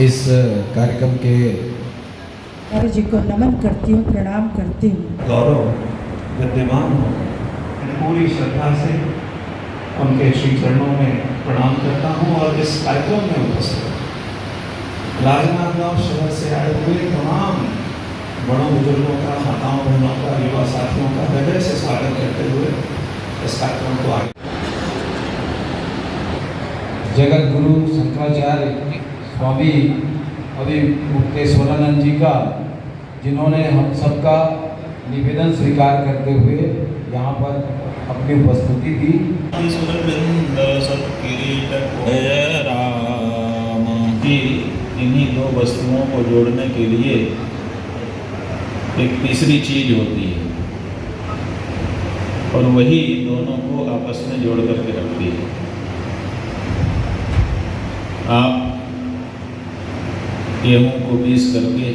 इस कार्यक्रम के जी को नमन करती हूँ, प्रणाम करती हूँ। गौरव विद्यमान हो, पूरी श्रद्धा से उनके श्री चरणों में प्रणाम करता हूँ और इस कार्यक्रम में उपस्थित राजनांदगांव शहर से आए हुए तमाम बड़ों बुजुर्गों का, माताओं बहनों का, युवा साथियों का हृदय से स्वागत करते हुए इस कार्यक्रम को आगे। जगत गुरु शंकराचार्य स्वामी अभिमुक्तेश्वरानंद जी का, जिन्होंने हम सबका निवेदन स्वीकार करते हुए यहाँ पर अपनी उपस्थिति दी। राम की इन्हीं दो वस्तुओं को जोड़ने के लिए एक तीसरी चीज होती है और वही दोनों को आपस में जोड़ करके रखती है। आप गेहूं को पीस करके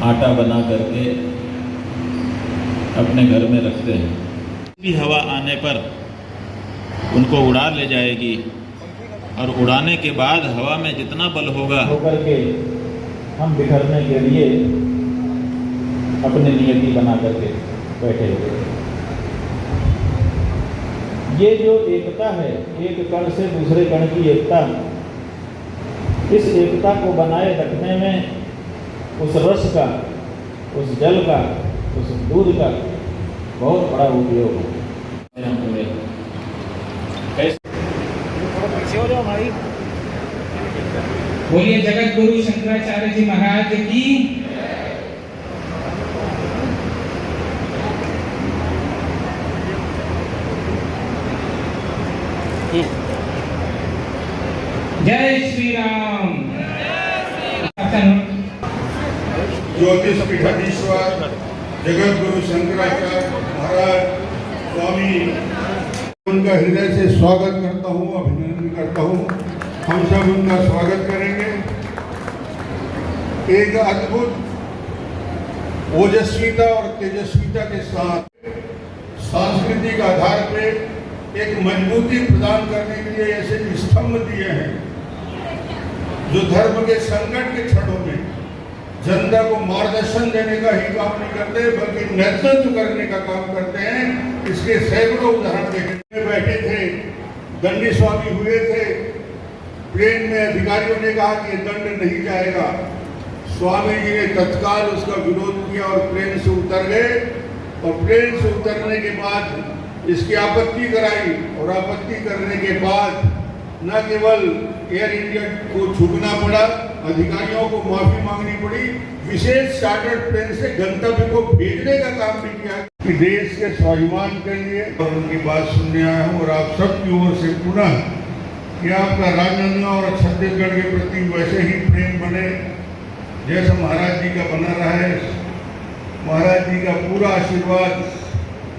आटा बना करके अपने घर में रखते हैं, भी हवा आने पर उनको उड़ा ले जाएगी और उड़ाने के बाद हवा में जितना बल होगा होकर के हम बिखरने के लिए अपने नियति बना करके बैठे हुए। ये जो एकता है, एक कण से दूसरे कण की एकता, इस एकता को बनाए रखने में उस रस का, उस जल का, उस दूध का बहुत बड़ा उपयोग है। बोलिए जगत गुरु शंकराचार्य जी महाराज की। जय श्री राम। ज्योतिष पीठाधीश्वर जगत गुरु शंकराचार्य महाराज स्वामी, उनका हृदय से स्वागत करता हूँ, अभिनंदन करता हूँ। हम सब उनका स्वागत करेंगे। एक अद्भुत ओजस्वीता और तेजस्वीता के साथ सांस्कृतिक आधार पे एक मजबूती प्रदान करने के लिए ऐसे स्तंभ दिए हैं जो धर्म के संकट के क्षणों में जनता को मार्गदर्शन देने का ही काम नहीं करते बल्कि नेतृत्व करने का काम करते हैं। इसके सैकड़ों उदाहरण देखने बैठे थे, दंडी स्वामी हुए थे, प्लेन में अधिकारियों ने कहा कि दंड नहीं जाएगा, स्वामी जी ने तत्काल उसका विरोध किया और प्लेन से उतर गए और प्लेन से उतरने के बाद इसकी आपत्ति कराई और आपत्ति करने के बाद न केवल एयर इंडिया को झुकना पड़ा, अधिकारियों को माफी मांगनी पड़ी, विशेष चार्टर्ड प्लेन से गंतव्य को भेजने का काम भी किया कि देश के स्वाभिमान के लिए। और उनकी बात सुनने आया हूँ और आप सबकी ओर से पुनः कि आपका राजनांदगांव और छत्तीसगढ़ के प्रति वैसे ही प्रेम बने जैसा महाराज जी का बना रहा है। महाराज जी का पूरा आशीर्वाद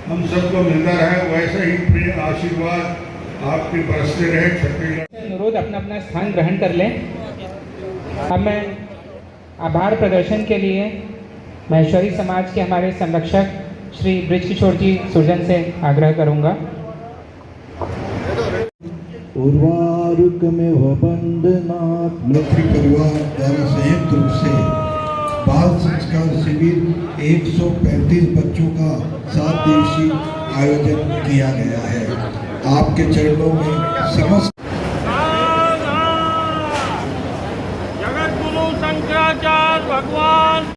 हम सबको मिलता रहे, वैसा ही प्रेम आशीर्वाद आपके बरसते रहे। छत्तीसगढ़ अनुरोध अपना अपना स्थान ग्रहण कर लें। अब मैं आभार प्रदर्शन के लिए महेश्वरी समाज के हमारे संरक्षक श्री बृजकिशोर जी सुरजन से आग्रह करूंगा। उर्वारुक में वंदनात् मंत्री परिवार द्वारा संयुक्त रूप से बाल संस्कार शिविर 135 बच्चों का 7 दिवसीय आयोजन किया गया है। आपके चरणों में समस्त जगत गुरु शंकराचार्य भगवान